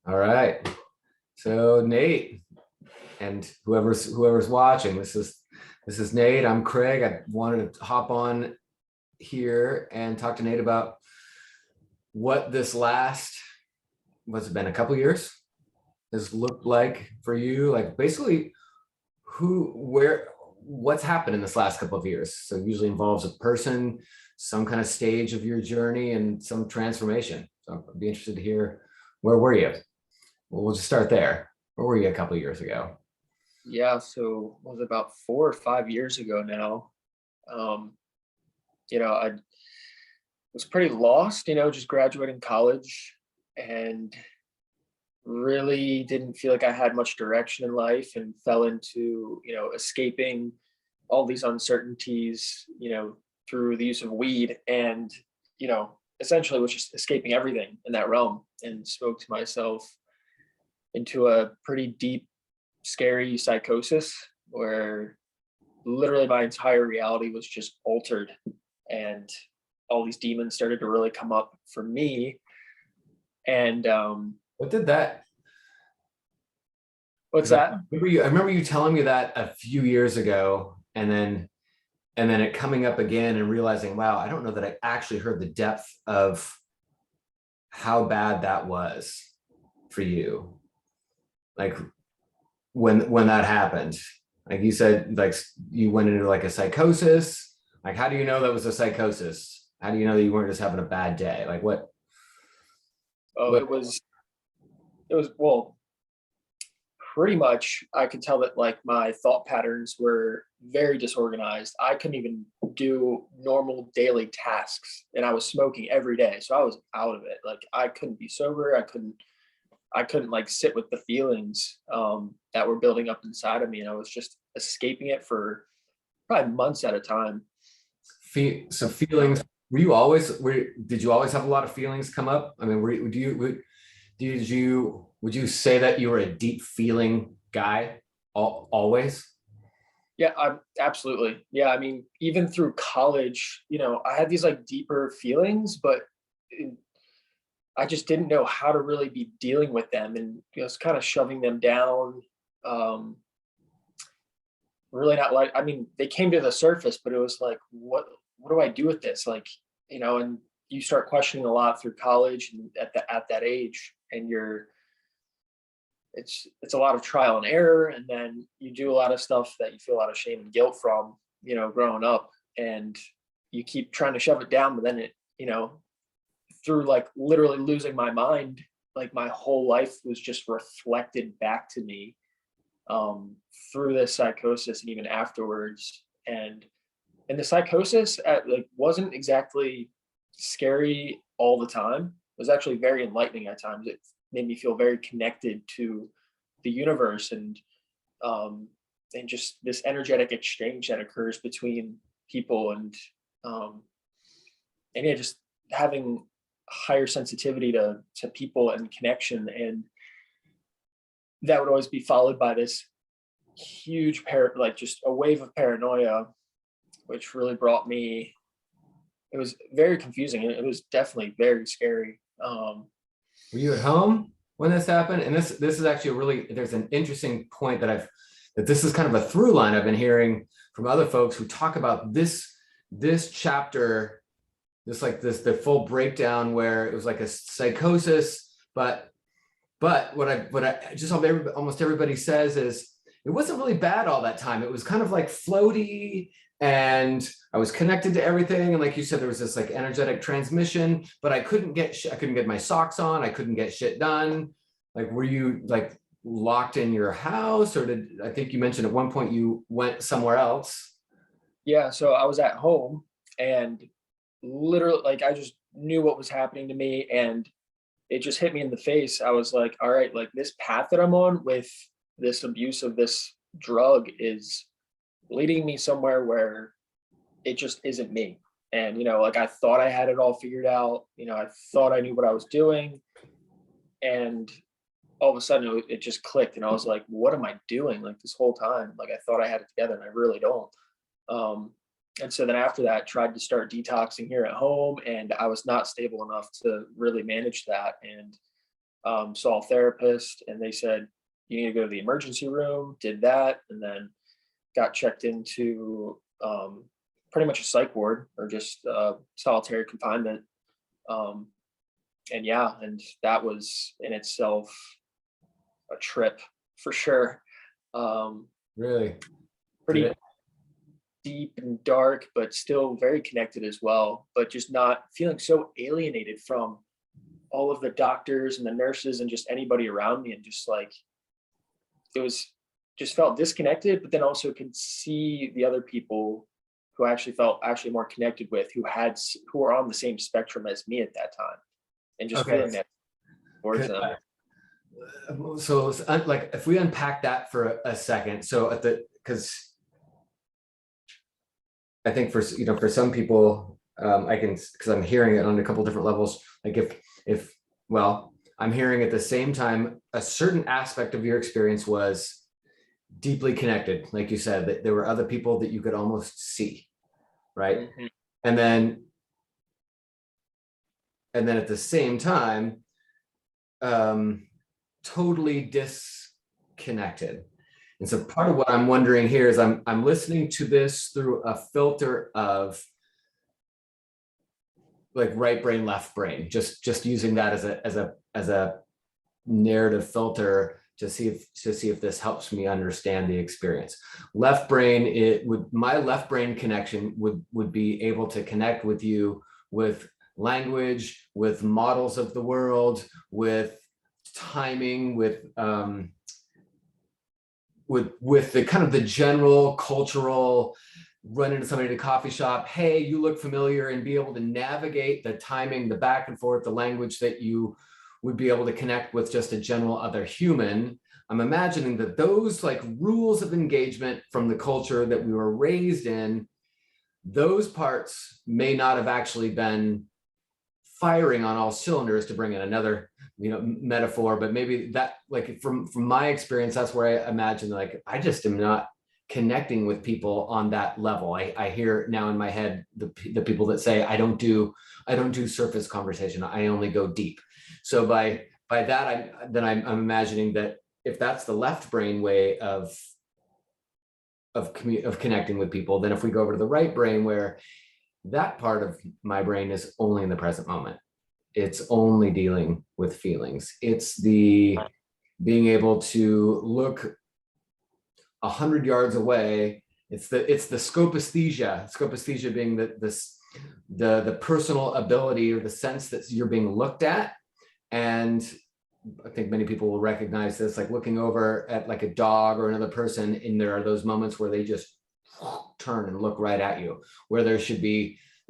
All right. So Nate and whoever's watching, this is Nate. I'm Craig. I wanted to hop on here and talk to Nate about what this last, what's it been, a couple years has looked like for you. Like basically what's happened in this last couple of years. So it usually involves a person, some kind of stage of your journey and some transformation. So I'd be interested to hear, where were you? Well, we'll just start there. Where were you a couple of years ago? Yeah, so it was about 4 or 5 years ago now. Um, I was pretty lost, just graduating college and really didn't feel like I had much direction in life and fell into, escaping all these uncertainties, through the use of weed and, essentially was just escaping everything in that realm and smoked myself into a pretty deep scary psychosis where literally my entire reality was just altered and all these demons started to really come up for me. And What did that? what's Because I that? remember you telling me that a few years ago, and then it coming up again and realizing, wow, I don't know that I actually heard the depth of how bad that was for you. Like when that happened, like you said, like you went into like a psychosis. Like, how do you know that was a psychosis? How do you know that you weren't just having a bad day? Like Oh, what? it was well, pretty much I could tell that like my thought patterns were very disorganized. I couldn't even do normal daily tasks and I was smoking every day. So I was out of it. Like I couldn't be sober. I couldn't like sit with the feelings that were building up inside of me, and I was just escaping it for probably months at a time. So feelings. Did you always have a lot of feelings come up? I mean, would you say that you were a deep feeling guy always? Yeah, I absolutely. Yeah, I mean, even through college, I had these like deeper feelings, but it- I just didn't know how to really be dealing with them, and just kind of shoving them down. Um, really not like. I mean, they came to the surface, but it was like, what do I do with this? Like, and you start questioning a lot through college and at that age, and it's a lot of trial and error, and then you do a lot of stuff that you feel a lot of shame and guilt from, growing up, and you keep trying to shove it down, but then through like literally losing my mind, like my whole life was just reflected back to me um, through this psychosis and even afterwards. And the psychosis like wasn't exactly scary all the time. It was actually very enlightening at times. It made me feel very connected to the universe um, and just this energetic exchange that occurs between people um, and yeah, just having higher sensitivity to people and connection, and that would always be followed by this huge like just a wave of paranoia, which really brought me. It was very confusing and it was definitely very scary. Were you at home when this happened? And this is actually there's an interesting point that this is kind of a through line I've been hearing from other folks who talk about this chapter, the full breakdown where it was like a psychosis, but what I just almost everybody says is it wasn't really bad all that time. It was kind of like floaty, and I was connected to everything. And like you said, there was this like energetic transmission, but I couldn't get my socks on. I couldn't get shit done. Like, were you like locked in your house, or I think you mentioned at one point you went somewhere else? Yeah, so I was at home and literally like I just knew what was happening to me, and it just hit me in the face. I was like, all right, like this path that I'm on with this abuse of this drug is leading me somewhere where it just isn't me. And, like I thought I had it all figured out. I thought I knew what I was doing. And all of a sudden it just clicked. And I was like, what am I doing? Like this whole time, like I thought I had it together and I really don't. Um, and so then after that, tried to start detoxing here at home, and I was not stable enough to really manage that. And saw a therapist, and they said, you need to go to the emergency room, did that, and then got checked into pretty much a psych ward, or just solitary confinement. Um, and yeah, and that was in itself a trip for sure. Um, Really? Did Pretty it? deep and dark, but still very connected as well, but just not feeling so alienated from all of the doctors and the nurses and just anybody around me. And just like, it was, just felt disconnected, but then also could see the other people who I actually felt actually more connected with, who were on the same spectrum as me at that time, and just Okay. feeling that towards them. So like if we unpack that for a second, so because I think for some people, I can, because I'm hearing it on a couple different levels. Like if well, I'm hearing at the same time a certain aspect of your experience was deeply connected, like you said, that there were other people that you could almost see, right? Mhm. And then at the same time, totally disconnected. And so part of what I'm wondering here is I'm listening to this through a filter of like right brain, left brain, just using that as a narrative filter to see if this helps me understand the experience. Left brain, my left brain connection would be able to connect with you with language, with models of the world, with timing, with the kind of the general cultural, run into somebody at a coffee shop, hey, you look familiar, and be able to navigate the timing, the back and forth, the language that you would be able to connect with just a general other human. I'm imagining that those like rules of engagement from the culture that we were raised in, those parts may not have actually been firing on all cylinders, to bring in another metaphor, but maybe that, like from my experience, that's where I imagine like I just am not connecting with people on that level. I hear now in my head the people that say I don't do surface conversation, I only go deep. So by that, I'm imagining that if that's the left brain way of connecting with people, then if we go over to the right brain, where that part of my brain is only in the present moment, it's only dealing with feelings, it's the being able to look 100 yards away. It's the scopisthesia being the personal ability or the sense that you're being looked at. And I think many people will recognize this, like looking over at like a dog or another person, and there are those moments where they just turn and look right at you, where there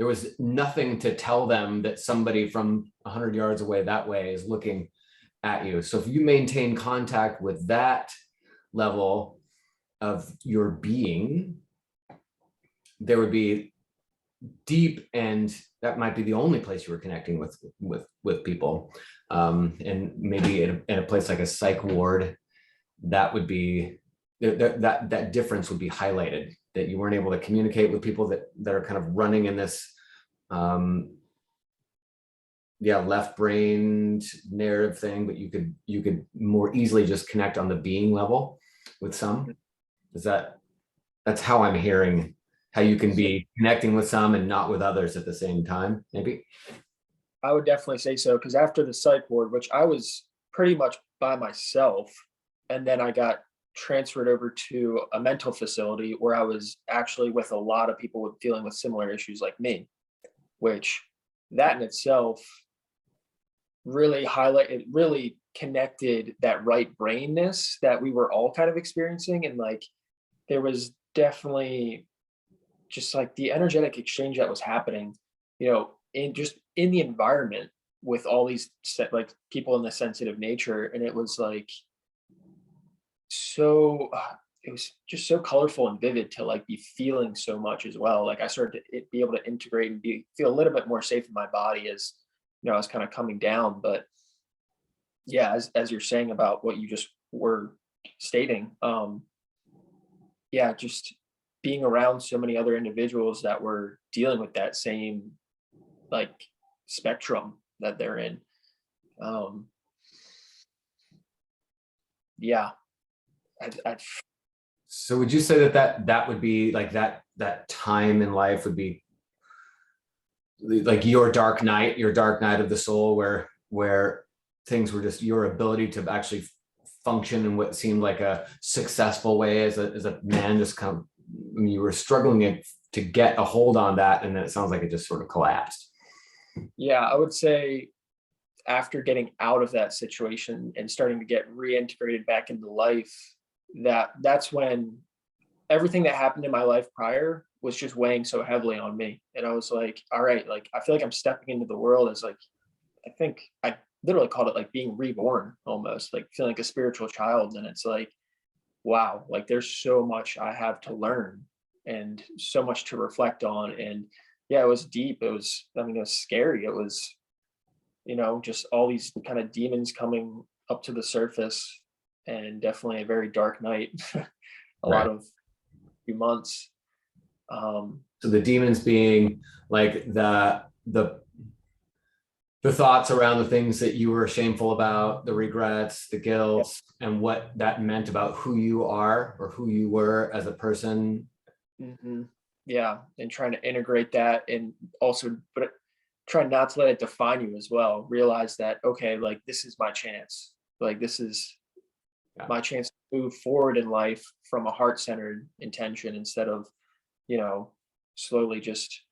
was nothing to tell them that somebody from 100 yards away that way is looking at you. So if you maintain contact with that level of your being, there would be deep, and that might be the only place you were connecting with people. And maybe in a place like a psych ward, that would be that difference would be highlighted, that you weren't able to communicate with people that are kind of running in this left-brained narrative thing, but you could more easily just connect on the being level with some. That's how I'm hearing how you can be connecting with some and not with others at the same time, maybe. I would definitely say so, because after the psych ward, which I was pretty much by myself, and then I got transferred over to a mental facility where I was actually with a lot of people dealing with similar issues like me, which that in itself really connected that right brainness that we were all kind of experiencing. And like, there was definitely just like the energetic exchange that was happening, in the environment with all these like people in the sensitive nature. And it was like, so it was just so colorful and vivid to like be feeling so much as well. Like I started to be able to integrate and feel a little bit more safe in my body as I was kind of coming down. But yeah, as you're saying about what you just were stating, yeah, just being around so many other individuals that were dealing with that same like spectrum that they're in. Um, yeah, I So would you say that that would be like that time in life would be like your dark night of the soul, where things were just your ability to actually function in what seemed like a successful way as a man, just kind of, I mean, you were struggling to get a hold on that, and then it sounds like it just sort of collapsed. yeah, I would say after getting out of that situation and starting to get reintegrated back into life, that's when everything that happened in my life prior was just weighing so heavily on me. And I was like, all right, like I feel like I'm stepping into the world as like, I think I literally called it like being reborn, almost like feeling like a spiritual child. And it's like, wow, like there's so much I have to learn and so much to reflect on. And yeah, it was deep. It was, I mean, it was scary. It was, just all these kind of demons coming up to the surface, and definitely a very dark night, a lot Right. of few months. Um, So the demons being like the thoughts around the things that you were shameful about, the regrets, the yeah, guilt, and what that meant about who you are or who you were as a person. hmm yeah, and trying to integrate that, and also, but try not to let it define you as well. Realize that, okay, like this is my chance. Like this is Yeah. my chance to move forward in life from a heart-centered intention, instead of, you know, slowly just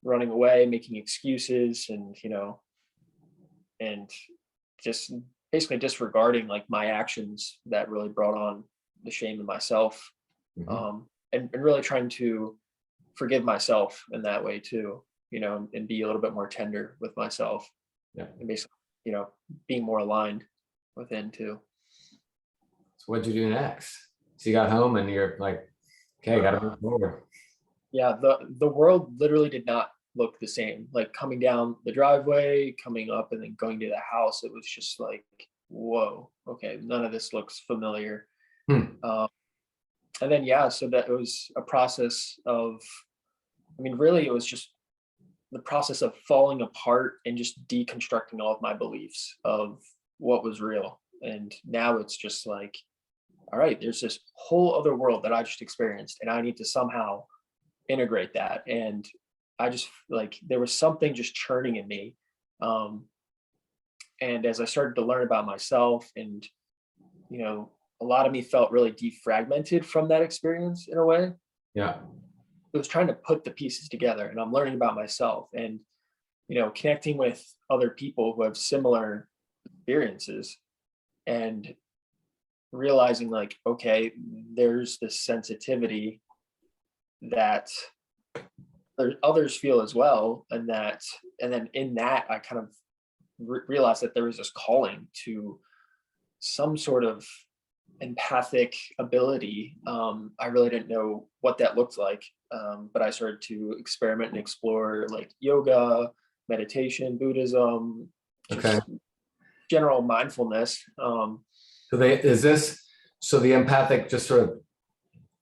running away, making excuses, and just basically disregarding like my actions that really brought on the shame in myself. Mhm. And really trying to forgive myself in that way too, and be a little bit more tender with myself, Yeah. and basically, being more aligned within too. So what'd you do next? So you got home and you're like, okay, got to move forward. Yeah, the world literally did not look the same. Like coming down the driveway, coming up, and then going to the house, it was just like, whoa, okay, none of this looks familiar. Hmm. Um, and then yeah, so that it was a process of, I mean, really, it was just the process of falling apart and just deconstructing all of my beliefs of what was real. And now it's just like, all right, there's this whole other world that I just experienced, and I need to somehow integrate that. And I just like there was something just churning in me. Um, and as I started to learn about myself, and you know, a lot of me felt really defragmented from that experience in a way. Yeah. It was trying to put the pieces together, and I'm learning about myself, and connecting with other people who have similar experiences, and realizing like, okay, there's this sensitivity that others feel as well, and then in that I kind of realized that there was this calling to some sort of empathic ability. I really didn't know what that looked like, but I started to experiment and explore like yoga, meditation, Buddhism, Okay. just general mindfulness. So so the empathic, just sort of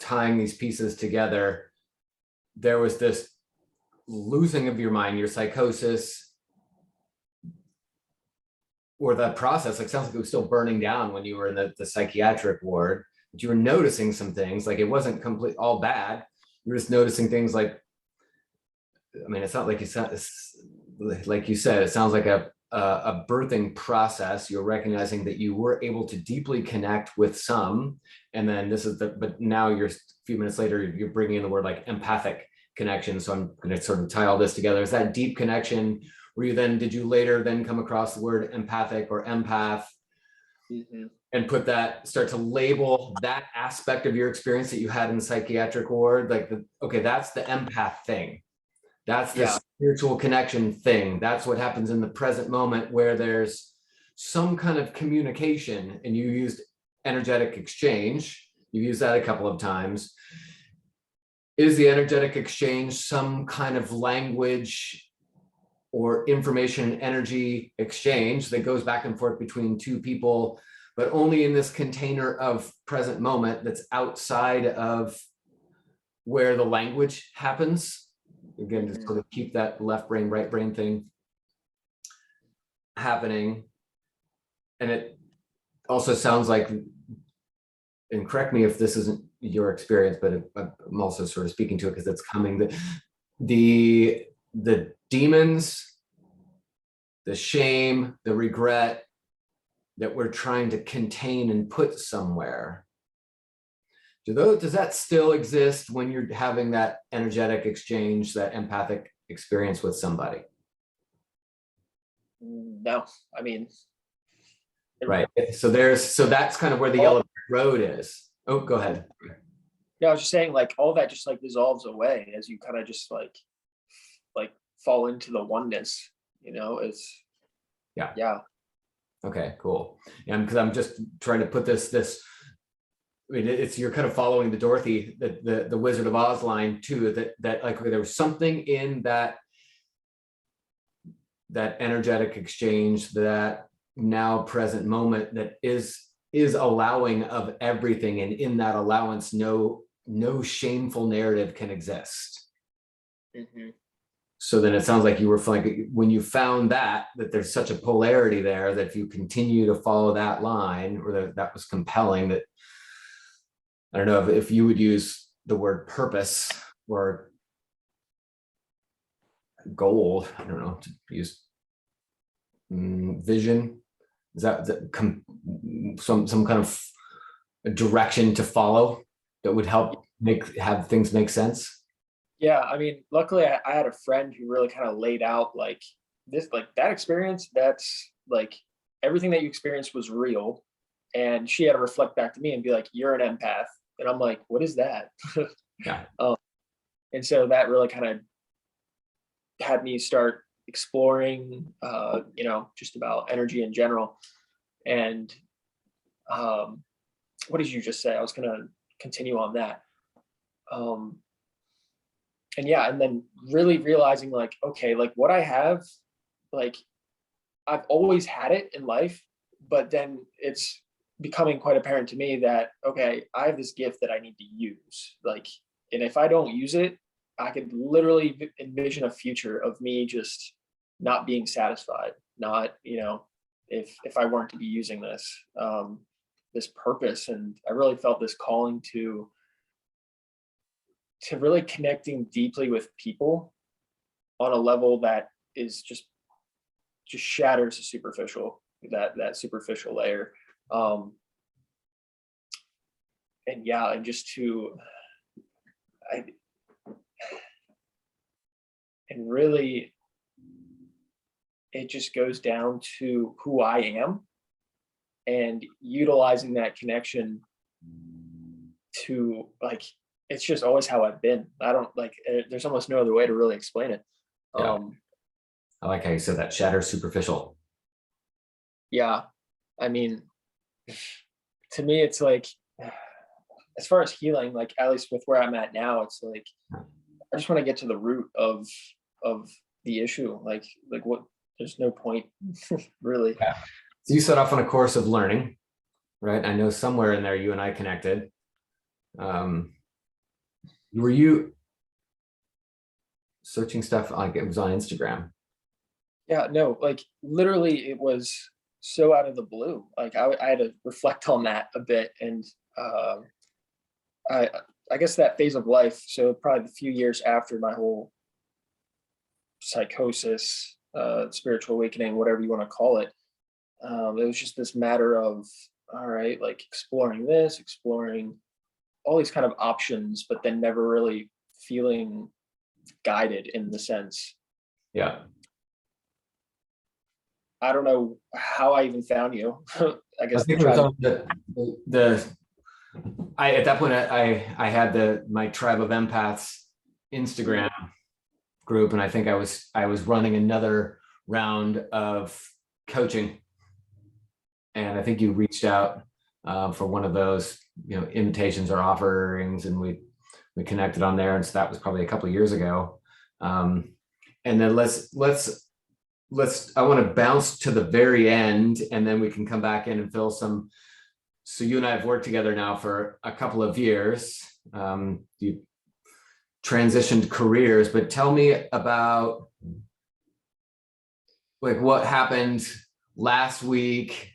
tying these pieces together, there was this losing of your mind, your psychosis, or that process, like sounds like it was still burning down when you were in the psychiatric ward, but you were noticing some things, like it wasn't complete all bad. You were just noticing things like, I mean, it's not like like you said, it sounds like a birthing process. You're recognizing that you were able to deeply connect with some, and then but now you're a few minutes later, you're bringing in the word like empathic connection. So I'm going to sort of tie all this together. Is that deep connection? Did you later then come across the word empathic or empath Mhm. and start to label that aspect of your experience that you had in the psychiatric ward? Like, okay, that's the empath thing. That's the Yeah. spiritual connection thing. That's what happens in the present moment where there's some kind of communication, and you used energetic exchange. You used that a couple of times. Is the energetic exchange some kind of language or information and energy exchange that goes back and forth between two people, but only in this container of present moment that's outside of where the language happens? Again, to Mhm. sort of keep that left brain, right brain thing happening. And also sounds like, and correct me if this isn't your experience, but I'm also sort of speaking to it because it's coming, the demons, the shame, the regret that we're trying to contain and put somewhere. Does that still exist when you're having that energetic exchange, that empathic experience with somebody? No, I mean, Right. So that's kind of where the yellow road is. Oh, go ahead. yeah, I was just saying, like, all that just like dissolves away as you kind of just like fall into the oneness, it's yeah. Okay, cool. And because I'm just trying to put this, I mean, you're kind of following the Dorothy, the Wizard of Oz line too, that like there was something in that energetic exchange, that now present moment that is allowing of everything. And in that allowance, no shameful narrative can exist. Mm-hmm. So then it sounds like you were like, when you found that there's such a polarity there, that if you continue to follow that line, or that was compelling, that I don't know if you would use the word purpose or goal, I don't know, to use vision. Is that some kind of direction to follow that would help have things make sense? Yeah, I mean, luckily I had a friend who really kind of laid out like that experience. That's like everything that you experienced was real, and she had to reflect back to me and be like, "You're an empath," and I'm like, "What is that?" Yeah. And so that really kind of had me start exploring, just about energy in general. And what did you just say? I was gonna continue on that. And yeah, and then really realizing like, okay, like what I have, like I've always had it in life, but then it's becoming quite apparent to me that, okay, I have this gift that I need to use. Like, and if I don't use it, I could literally envision a future of me just not being satisfied, not, if I weren't to be using this purpose. And I really felt this calling to really connecting deeply with people on a level that is just shatters the superficial, that superficial layer. And yeah, and just and really it just goes down to who I am and utilizing that connection to like, it's just always how I've been. I don't like, there's almost no other way to really explain it. Yeah. I like how you said that, shatter superficial. Yeah. I mean, to me, it's like, as far as healing, like at least with where I'm at now, it's like, I just want to get to the root of the issue. Like what, there's no point really. Yeah. So you set off on a course of learning, right? I know somewhere in there you and I connected. Were you searching stuff like it was on Instagram? Yeah, no, like literally it was so out of the blue. Like I had to reflect on that a bit. And I guess that phase of life, so probably a few years after my whole psychosis, spiritual awakening, whatever you want to call it, it was just this matter of, all right, like exploring all these kind of options, but then never really feeling guided in the sense. Yeah. I don't know how I even found you. I guess think it was on at that point I had my Tribe of Empaths Instagram group, and I think I was running another round of coaching, and I think you reached out for one of those invitations or offerings, and we connected on there, and so that was probably a couple of years ago. And then let's I want to bounce to the very end, and then we can come back in and fill some. So you and I have worked together now for a couple of years. You transitioned careers, but tell me about like what happened last week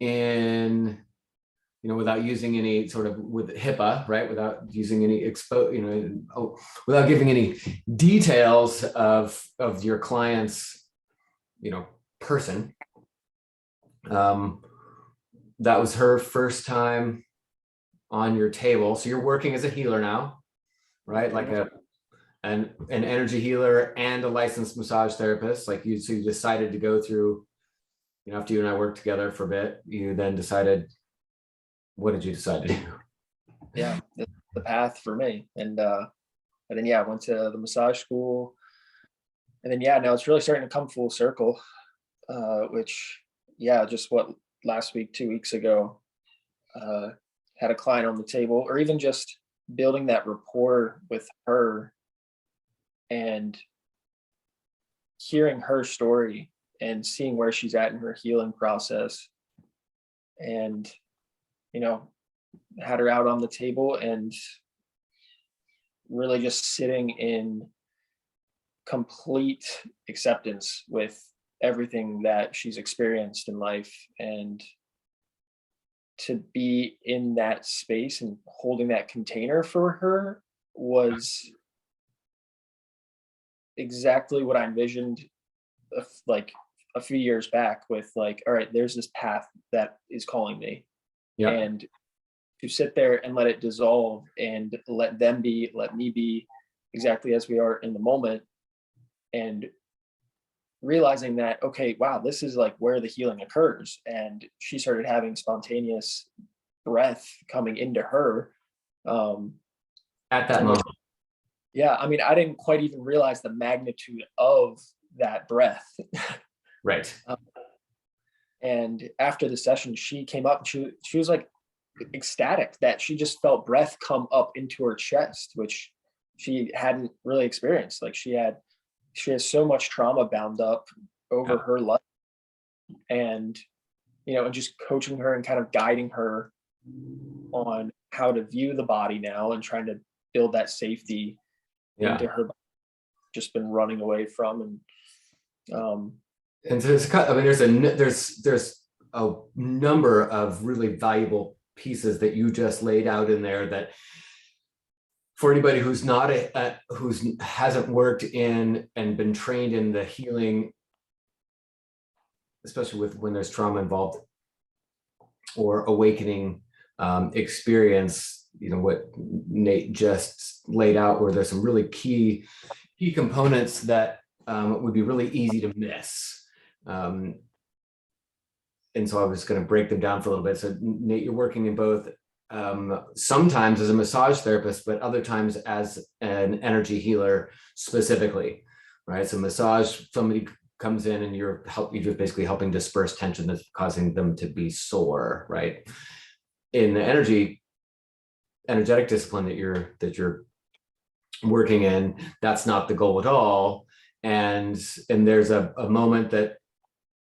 in, without using any sort of with HIPAA, right? Without using any without giving any details of your client's, person. That was her first time on your table. So you're working as a healer now, right? Like an energy healer and a licensed massage therapist. So you decided to go through, after you and I worked together for a bit, you then decided, what did you decide to do? Yeah, the path for me. And then, I went to the massage school, and then, now it's really starting to come full circle, which, just last week, 2 weeks ago, had a client on the table, or even just building that rapport with her and hearing her story and seeing where she's at in her healing process. And, had her out on the table and really just sitting in complete acceptance with everything that she's experienced in life. And to be in that space and holding that container for her was exactly what I envisioned like a few years back, with like, all right, there's this path that is calling me. Yeah. And to sit there and let it dissolve and let me be exactly as we are in the moment, and realizing that, okay, wow, this is like where the healing occurs. And she started having spontaneous breath coming into her. At that moment. Yeah. I mean, I didn't quite even realize the magnitude of that breath. Right. And after the session, she came up and she was like ecstatic that she just felt breath come up into her chest, which she hadn't really experienced. Like she has so much trauma bound up over her life, and and just coaching her and kind of guiding her on how to view the body now, and trying to build that safety into her body, just been running away from. And so there's a number of really valuable pieces that you just laid out in there, that for anybody who's not hasn't worked in and been trained in the healing, especially when there's trauma involved or awakening experience, what Nate just laid out, where there's some really key components that would be really easy to miss. And so I was going to break them down for a little bit. So Nate, you're working in both, sometimes as a massage therapist, but other times as an energy healer specifically, right? So massage, somebody comes in and you're just basically helping disperse tension that's causing them to be sore, right? In the energetic discipline that you're working in, that's not the goal at all. And there's a moment that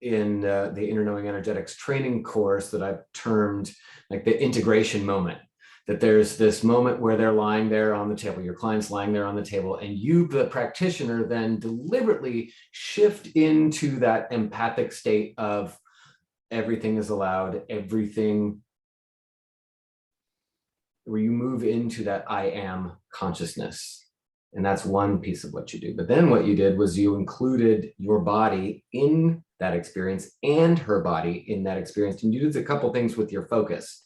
in the Inner Knowing Energetics training course that I've termed like the integration moment, that there's this moment where they're lying there on the table, your client's lying there on the table, and you, the practitioner, then deliberately shift into that empathic state of everything is allowed, everything, where you move into that I am consciousness. And that's one piece of what you do. But then what you did was you included your body in that experience and her body in that experience. And you did a couple things with your focus,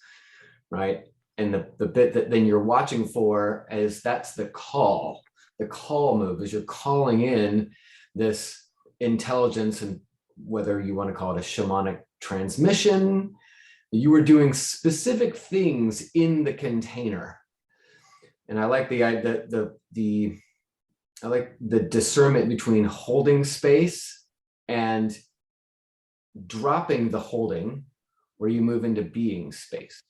right? And the bit that then you're watching for is that's the call move, is you're calling in this intelligence, and whether you want to call it a shamanic transmission, you were doing specific things in the container. And I like I like the discernment between holding space and dropping the holding, where you move into being space.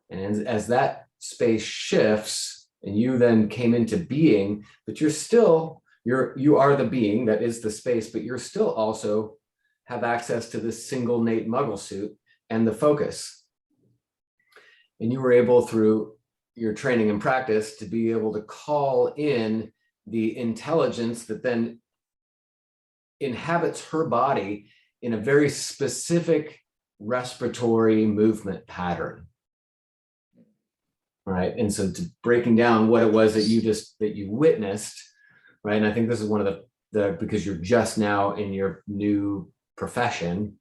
And as that space shifts and you then came into being, but you are the being that is the space, but you're still also have access to this single Nate Muggle suit and the focus. And you were able, through your training and practice, to be able to call in the intelligence that then inhabits her body in a very specific respiratory movement pattern. Right. And so to breaking down what it was that you witnessed, right? And I think this is one of because you're just now in your new profession.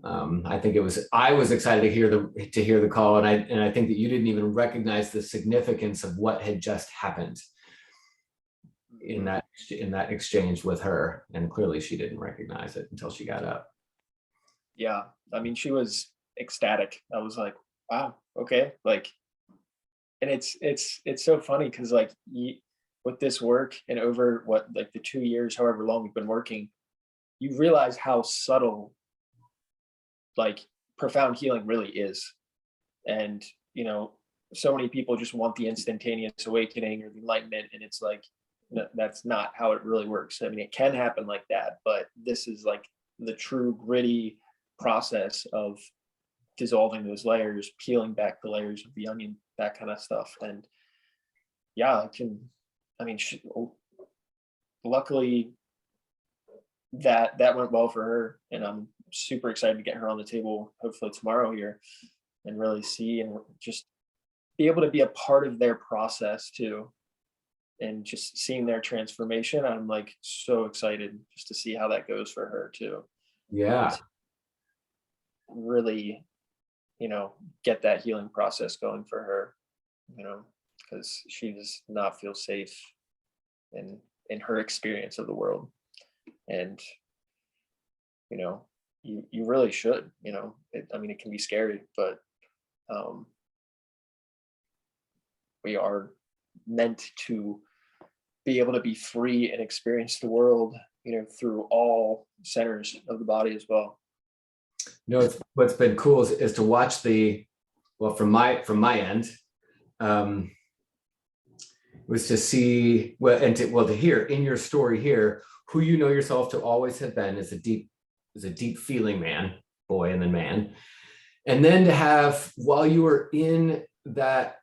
I think I was excited to hear the call, and I think that you didn't even recognize the significance of what had just happened in that exchange with her, and clearly she didn't recognize it until she got up. Yeah, I mean, she was ecstatic. I was like, wow, okay, like, and it's so funny because like with this work and over what, like the 2 years, however long we've been working, you realize how subtle, like profound healing really is. And, you know, so many people just want the instantaneous awakening or the enlightenment. And it's like, that's not how it really works. I mean, it can happen like that, but this is like the true gritty process of dissolving those layers, peeling back the layers of the onion, that kind of stuff. And yeah, luckily that went well for her, and I'm super excited to get her on the table hopefully tomorrow here and really see and just be able to be a part of their process too, and just seeing their transformation. I'm like so excited just to see how that goes for her too. Yeah. Really, get that healing process going for her, because she does not feel safe in her experience of the world. And you really should, it can be scary, but we are meant to be able to be free and experience the world, through all centers of the body as well. What's been cool is to watch from my end, was to see to hear in your story here who you know yourself to always have been as a deep feeling boy and then man, and then to have, while you were in that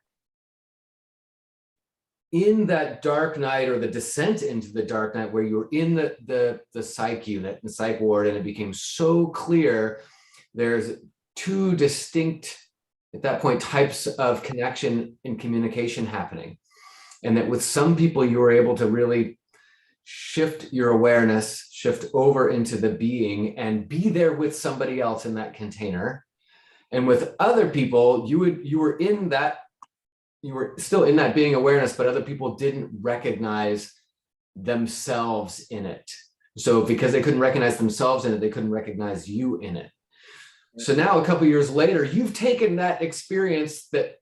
dark night, or the descent into the dark night, where you were in the psych unit, the psych ward, and it became so clear there's two distinct, at that point, types of connection and communication happening. And that with some people, you were able to really shift your awareness, shift over into the being, and be there with somebody else in that container. And with other people, you were still in that being awareness, but other people didn't recognize themselves in it. So because they couldn't recognize themselves in it, they couldn't recognize you in it. So now, a couple of years later, you've taken that experience that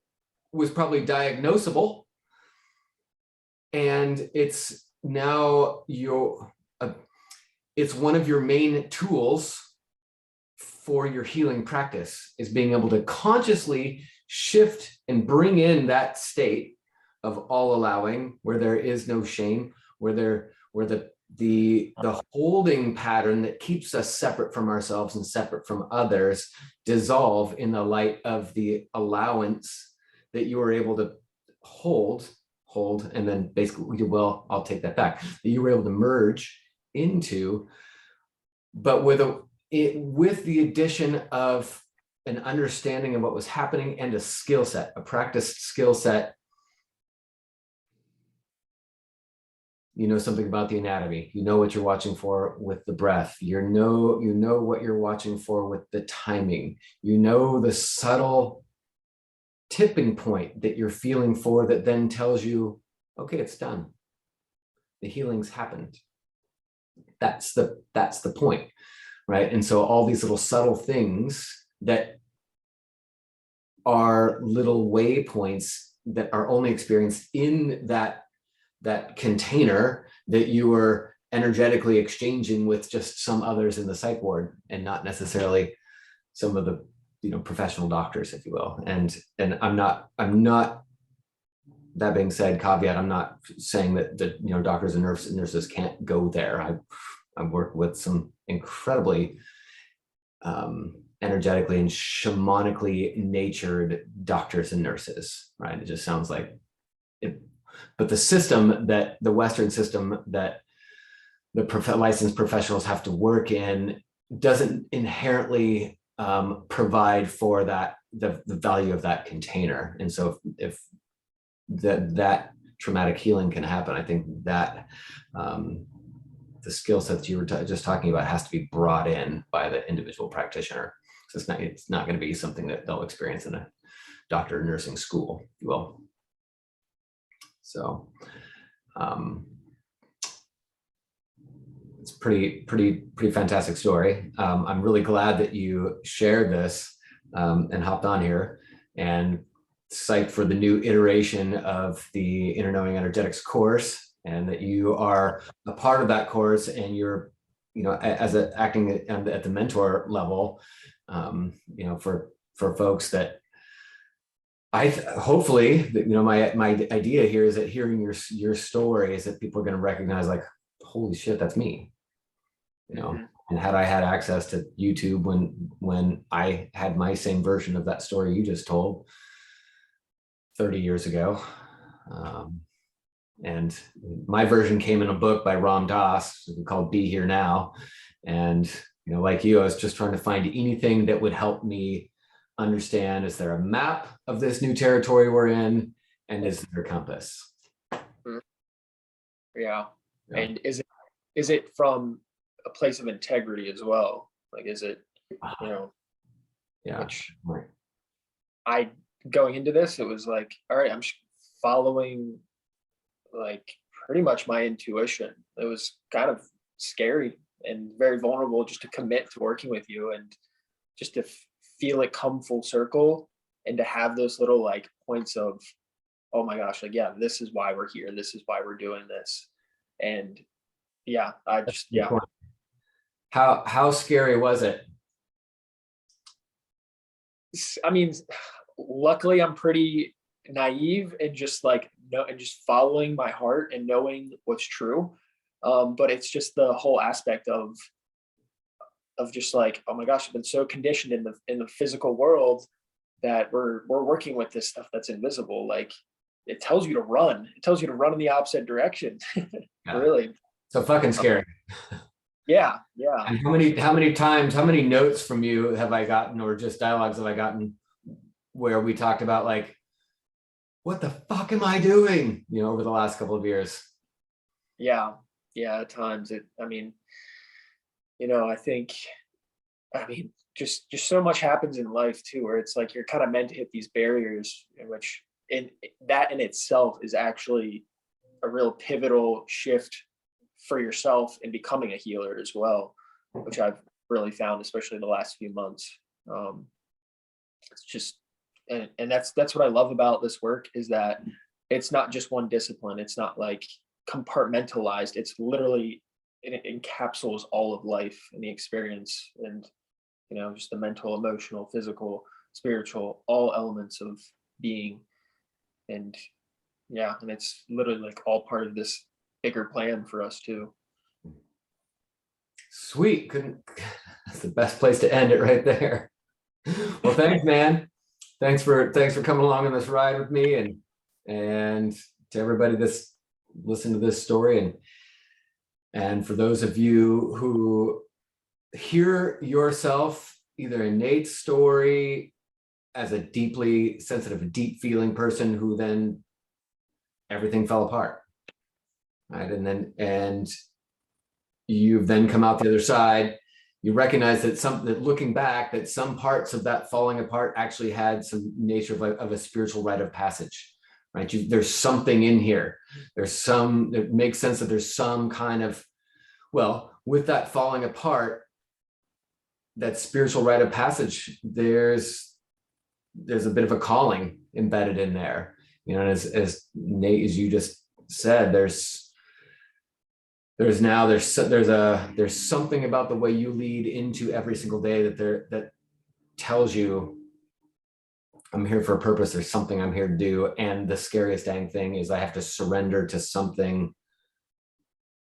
was probably diagnosable, and it's now it's one of your main tools for your healing practice, is being able to consciously shift and bring in that state of all allowing, where there is no shame, where the holding pattern that keeps us separate from ourselves and separate from others dissolve in the light of the allowance that you were able to hold, and then basically, well, I'll take that back, that you were able to merge into, but with the addition of an understanding of what was happening, and a skill set, a practiced skill set. You know something about the anatomy. You know what you're watching for with the breath. You know what you're watching for with the timing. You know the subtle tipping point that you're feeling for, that then tells you, okay, it's done. The healing's happened. That's the point, right? And so all these little subtle things that are little waypoints that are only experienced in that container that you were energetically exchanging with just some others in the psych ward, and not necessarily some of the professional doctors, if you will. And I'm not, that being said, caveat, I'm not saying that doctors and nurses can't go there. I've worked with some incredibly energetically and shamanically natured doctors and nurses, right? It just sounds like it. But the Western system that the licensed professionals have to work in doesn't inherently provide for that, the value of that container. And so if that traumatic healing can happen, I think that the skill sets you were just talking about has to be brought in by the individual practitioner. So it's not going to be something that they'll experience in a doctor or nursing school, if you will. So it's pretty fantastic story. I'm really glad that you shared this and hopped on here, and psyched for the new iteration of the Inner Knowing Energetics course, and that you are a part of that course, and you're, as acting at the mentor level, for folks that hopefully, my idea here is that hearing your story is that people are going to recognize, like, holy shit, that's me, And had I had access to YouTube when I had my same version of that story you just told 30 years ago, and my version came in a book by Ram Dass called Be Here Now. And, like you, I was just trying to find anything that would help me understand, is there a map of this new territory we're in? And is there a compass? Yeah. And is it from a place of integrity as well? Like, is it, yeah. Which going into this, it was like, all right, I'm following like pretty much my intuition. It was kind of scary and very vulnerable just to commit to working with you, and just to feel it come full circle, and to have those little like points of, oh my gosh, like, yeah, this is why we're here. This is why we're doing this. And yeah, How scary was it? I mean, luckily I'm pretty naive and just following my heart and knowing what's true. But it's just the whole aspect of just like, oh my gosh, I've been so conditioned in the physical world that we're working with this stuff that's invisible. Like, it tells you to run. It tells you to run in the opposite direction. Yeah. Really. So fucking scary. Yeah. And how many times, how many notes from you have I gotten, or just dialogues have I gotten, where we talked about, like, what the fuck am I doing? Over the last couple of years. Yeah. At times just so much happens in life too, where it's like you're kind of meant to hit these barriers, in which that in itself is actually a real pivotal shift for yourself in becoming a healer as well, which I've really found, especially in the last few months. It's just, and that's what I love about this work, is that it's not just one discipline. It's not like compartmentalized. It's literally, it encapsulates all of life and the experience, and just the mental, emotional, physical, spiritual, all elements of being. And yeah, and it's literally like all part of this bigger plan for us too. Sweet. That's the best place to end it right there. Well, thanks, man. Thanks for coming along on this ride with me, and to everybody that's listened to this story, and for those of you who hear yourself, either in Nate's story as a deeply sensitive, deep feeling person who then everything fell apart, right? And you've then come out the other side. You recognize that looking back, that some parts of that falling apart actually had some nature of a spiritual rite of passage, right? There's something in here. It makes sense that there's some kind of, with that falling apart, that spiritual rite of passage, there's a bit of a calling embedded in there. As Nate, as you just said, there's something about the way you lead into every single day that tells you, I'm here for a purpose. There's something I'm here to do. And the scariest dang thing is I have to surrender to something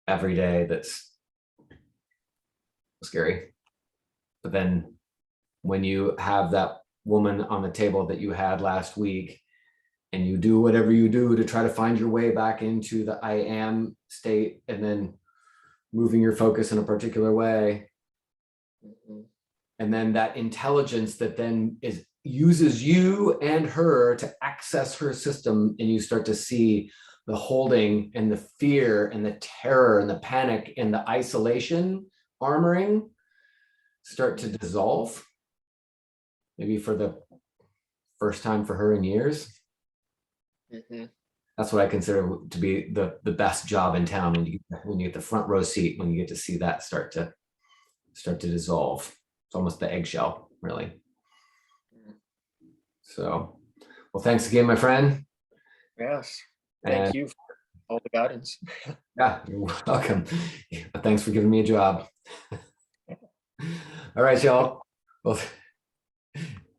every day that's scary. But then when you have that woman on the table that you had last week, and you do whatever you do to try to find your way back into the I am state, and then moving your focus in a particular way, And then that intelligence that then uses you and her to access her system, and you start to see the holding and the fear and the terror and the panic and the isolation armoring start to dissolve, maybe for the first time for her in years. Mm-hmm. That's what I consider to be the best job in town, when you get the front row seat, when you get to see that start to dissolve. It's almost the eggshell, really. So, well, thanks again, my friend. Yes. And Thank you for all the guidance. yeah, you're welcome. Thanks for giving me a job. All right, y'all. Well,